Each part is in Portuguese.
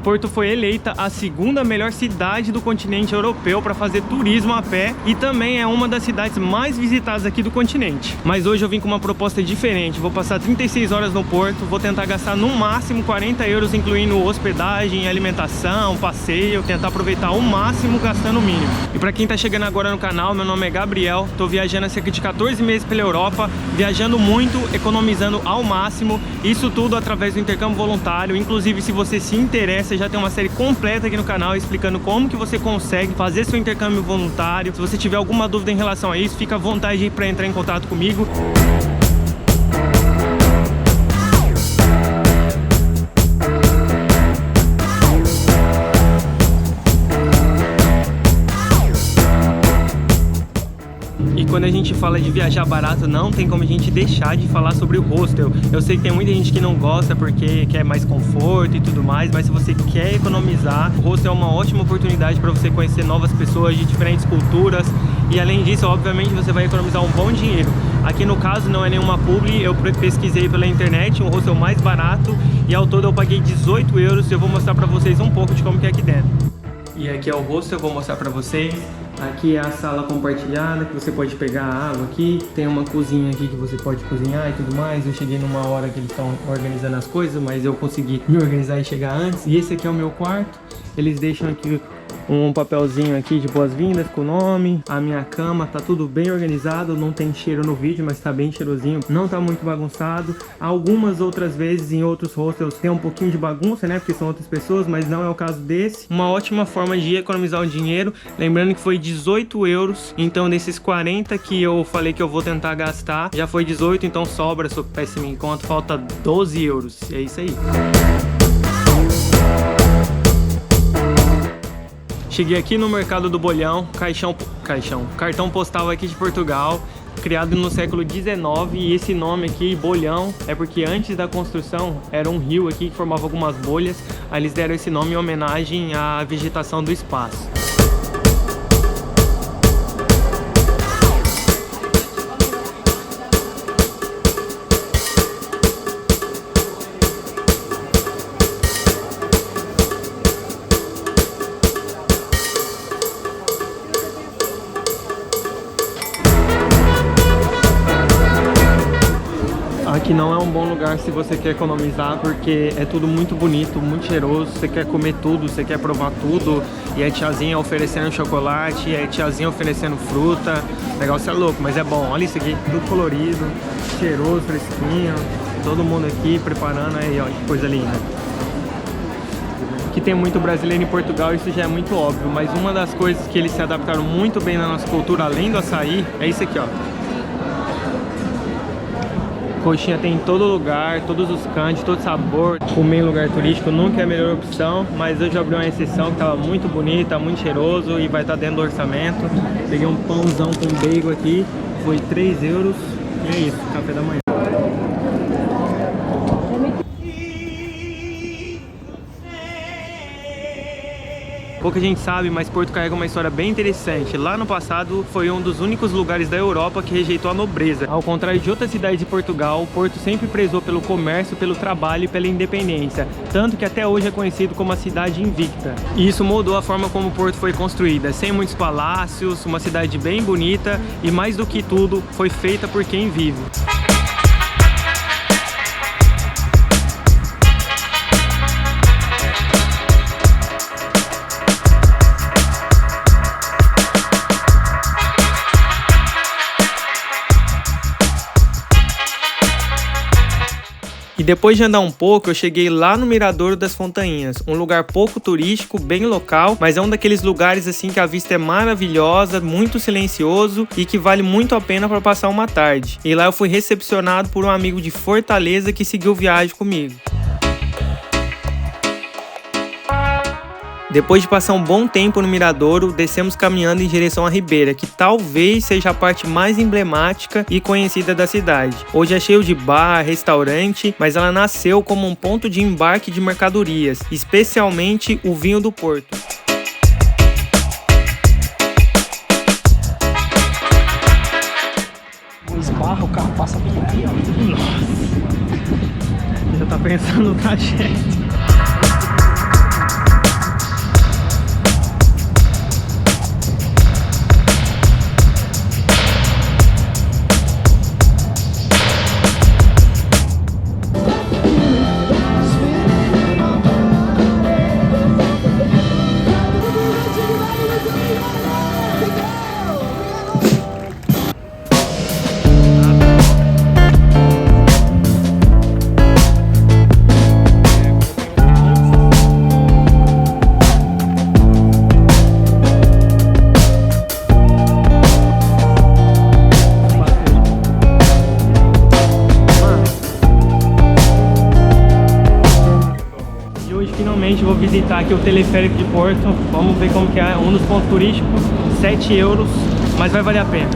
Porto foi eleita a segunda melhor cidade do continente europeu para fazer turismo a pé e também é uma das cidades mais visitadas aqui do continente. Mas hoje eu vim com uma proposta diferente, vou passar 36 horas no Porto, vou tentar gastar no máximo 40 euros, incluindo hospedagem, alimentação, passeio, tentar aproveitar ao máximo gastando o mínimo. E para quem tá chegando agora no canal, meu nome é Gabriel, tô viajando há cerca de 14 meses pela Europa, viajando muito, economizando ao máximo, isso tudo através do intercâmbio voluntário. Inclusive, se você se interessa, já tem uma série completa aqui no canal explicando como que você consegue fazer seu intercâmbio voluntário. Se você tiver alguma dúvida em relação a isso, fica à vontade para entrar em contato comigo. Quando a gente fala de viajar barato, não tem como a gente deixar de falar sobre o hostel. Eu sei que tem muita gente que não gosta porque quer mais conforto e tudo mais, mas se você quer economizar, o hostel é uma ótima oportunidade para você conhecer novas pessoas de diferentes culturas e além disso, obviamente, você vai economizar um bom dinheiro. Aqui no caso não é nenhuma publi, eu pesquisei pela internet um hostel mais barato e ao todo eu paguei 18 euros e eu vou mostrar para vocês um pouco de como que é aqui dentro. E aqui é o hostel, eu vou mostrar para vocês. Aqui é a sala compartilhada, que você pode pegar a água aqui. Tem uma cozinha aqui que você pode cozinhar e tudo mais. Eu cheguei numa hora que eles estão organizando as coisas, mas eu consegui me organizar e chegar antes. E esse aqui é o meu quarto. Eles deixam aqui um papelzinho aqui de boas-vindas com o nome. A minha cama tá tudo bem organizado, não tem cheiro no vídeo, mas tá bem cheirosinho, não tá muito bagunçado. Algumas outras vezes em outros hostels tem um pouquinho de bagunça, né, porque são outras pessoas, mas não é o caso desse. Uma ótima forma de economizar o dinheiro, lembrando que foi 18 euros, então desses 40 que eu falei que eu vou tentar gastar, já foi 18, então sobra, sou péssimo em conta, falta 12 euros, é isso aí. Cheguei aqui no Mercado do Bolhão, cartão postal aqui de Portugal, criado no século XIX, e esse nome aqui, Bolhão, é porque antes da construção era um rio aqui que formava algumas bolhas, aí eles deram esse nome em homenagem à vegetação do espaço. Aqui não é um bom lugar se você quer economizar, porque é tudo muito bonito, muito cheiroso, você quer comer tudo, você quer provar tudo, e é tiazinha oferecendo chocolate, é tiazinha oferecendo fruta, o negócio é louco, mas é bom. Olha isso aqui, tudo colorido, cheiroso, fresquinho, todo mundo aqui preparando aí, ó, que coisa linda. Que tem muito brasileiro em Portugal, isso já é muito óbvio, mas uma das coisas que eles se adaptaram muito bem na nossa cultura, além do açaí, é isso aqui, ó. Coxinha tem em todo lugar, todos os cantos, todo sabor. Comer em lugar turístico nunca é a melhor opção, mas hoje eu abri uma exceção que estava muito bonita, muito cheiroso e vai estar dentro do orçamento. Peguei um pãozão com bacon aqui, foi 3 euros e é isso, café da manhã. Pouca gente sabe, mas Porto carrega uma história bem interessante. Lá no passado, foi um dos únicos lugares da Europa que rejeitou a nobreza. Ao contrário de outras cidades de Portugal, Porto sempre prezou pelo comércio, pelo trabalho e pela independência. Tanto que até hoje é conhecido como a cidade invicta. E isso mudou a forma como Porto foi construída. Sem muitos palácios, uma cidade bem bonita e, mais do que tudo, foi feita por quem vive. E depois de andar um pouco, eu cheguei lá no Miradouro das Fontainhas, um lugar pouco turístico, bem local, mas é um daqueles lugares assim que a vista é maravilhosa, muito silencioso e que vale muito a pena para passar uma tarde. E lá eu fui recepcionado por um amigo de Fortaleza que seguiu viagem comigo. Depois de passar um bom tempo no Miradouro, descemos caminhando em direção à Ribeira, que talvez seja a parte mais emblemática e conhecida da cidade. Hoje é cheio de bar, restaurante, mas ela nasceu como um ponto de embarque de mercadorias, especialmente o vinho do Porto. Esbarra, o carro passa bem aqui, ó. Nossa, já tá pensando no trajeto. finalmente vou visitar aqui o teleférico de Porto. Vamos ver como que é, um dos pontos turísticos, 7 euros, mas vai valer a pena.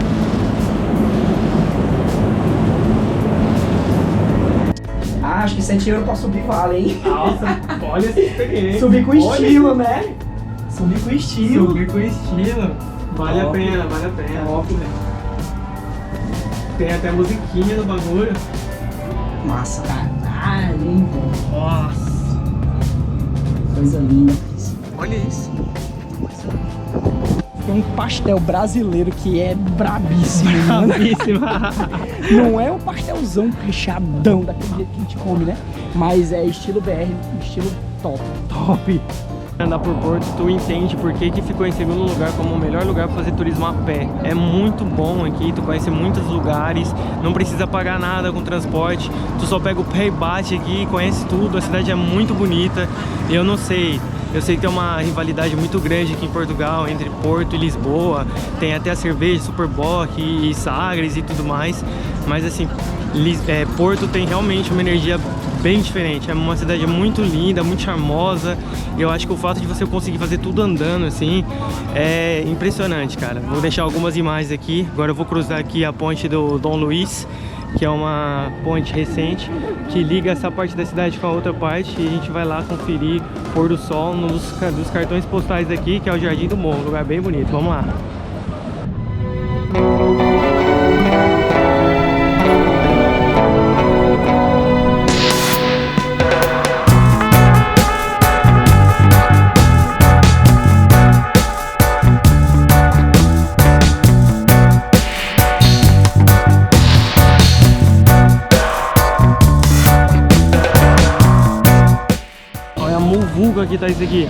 Ah, acho que 7 euros pra subir vale, hein? Nossa, olha essa experiência. Subir com estilo, né? Subir com estilo. Subir com estilo. Vale Top. a pena, vale a pena. Top, velho. Tem até musiquinha no bagulho. Massa, caralho, hein, velho. Nossa. Coisa linda. Olha isso. Tem um pastel brasileiro que é brabíssimo, mano. Brabíssima. Não é um pastelzão recheadão daquele jeito que a gente come, né? Mas é estilo BR, estilo top. Top. Andar por Porto, tu entende por que ficou em segundo lugar como o melhor lugar para fazer turismo a pé. É muito bom aqui, tu conhece muitos lugares, não precisa pagar nada com transporte, tu só pega o pé e bate aqui, conhece tudo, a cidade é muito bonita. Eu não sei, eu sei que tem uma rivalidade muito grande aqui em Portugal entre Porto e Lisboa, tem até a cerveja Superboc e Sagres e tudo mais, mas assim, Porto tem realmente uma energia bem diferente, é uma cidade muito linda, muito charmosa. Eu acho que o fato de você conseguir fazer tudo andando assim é impressionante, cara. Vou deixar algumas imagens aqui. Agora eu vou cruzar aqui a ponte do Dom Luís, que é uma ponte recente que liga essa parte da cidade com a outra parte, e a gente vai lá conferir o pôr do sol dos cartões postais aqui, que é o Jardim do Morro, um lugar bem bonito. Vamos lá. Vulgo aqui tá isso aqui.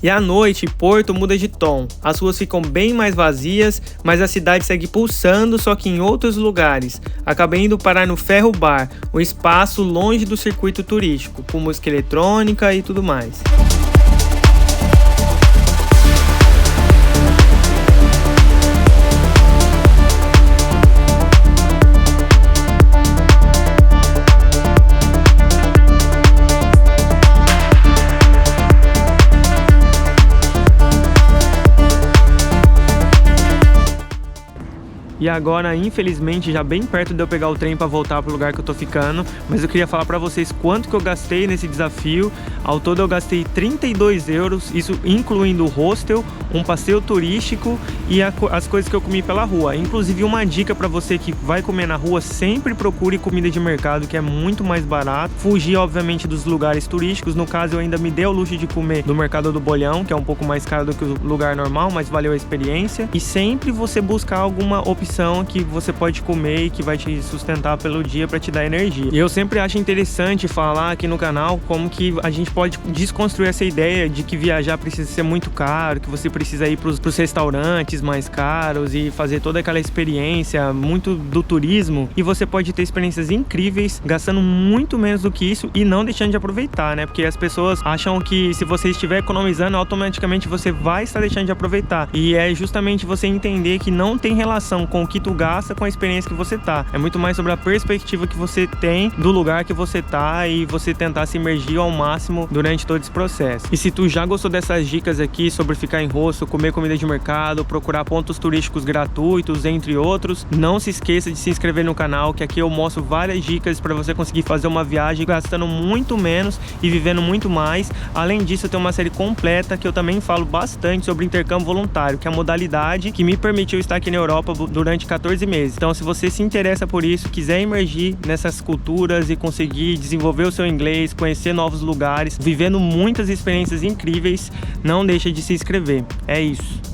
E à noite, Porto muda de tom. As ruas ficam bem mais vazias, mas a cidade segue pulsando, só que em outros lugares. Acabei indo parar no Ferro Bar, um espaço longe do circuito turístico, com música eletrônica e tudo mais. E agora, infelizmente, já bem perto de eu pegar o trem para voltar pro lugar que eu tô ficando, mas eu queria falar para vocês quanto que eu gastei nesse desafio. Ao todo eu gastei 32 euros, isso incluindo o hostel, um passeio turístico e as coisas que eu comi pela rua. Inclusive, uma dica para você que vai comer na rua: sempre procure comida de mercado, que é muito mais barato. Fugir, obviamente, dos lugares turísticos. No caso, eu ainda me dei o luxo de comer no Mercado do Bolhão, que é um pouco mais caro do que o lugar normal, mas valeu a experiência. E sempre você buscar alguma opção que você pode comer e que vai te sustentar pelo dia para te dar energia. E eu sempre acho interessante falar aqui no canal como que a gente pode desconstruir essa ideia de que viajar precisa ser muito caro, que você precisa ir para os restaurantes mais caros e fazer toda aquela experiência muito do turismo, e você pode ter experiências incríveis gastando muito menos do que isso e não deixando de aproveitar, né? Porque as pessoas acham que se você estiver economizando, automaticamente você vai estar deixando de aproveitar, e é justamente você entender que não tem relação com com o que tu gasta com a experiência que você tá. É muito mais sobre a perspectiva que você tem do lugar que você tá e você tentar se imergir ao máximo durante todo esse processo. E se tu já gostou dessas dicas aqui sobre ficar em hostel, comer comida de mercado, procurar pontos turísticos gratuitos, entre outros, não se esqueça de se inscrever no canal, que aqui eu mostro várias dicas para você conseguir fazer uma viagem gastando muito menos e vivendo muito mais. Além disso, eu tenho uma série completa que eu também falo bastante sobre intercâmbio voluntário, que é a modalidade que me permitiu estar aqui na Europa durante 14 meses. Então, se você se interessa por isso, quiser emergir nessas culturas e conseguir desenvolver o seu inglês, conhecer novos lugares, vivendo muitas experiências incríveis, não deixa de se inscrever. É isso.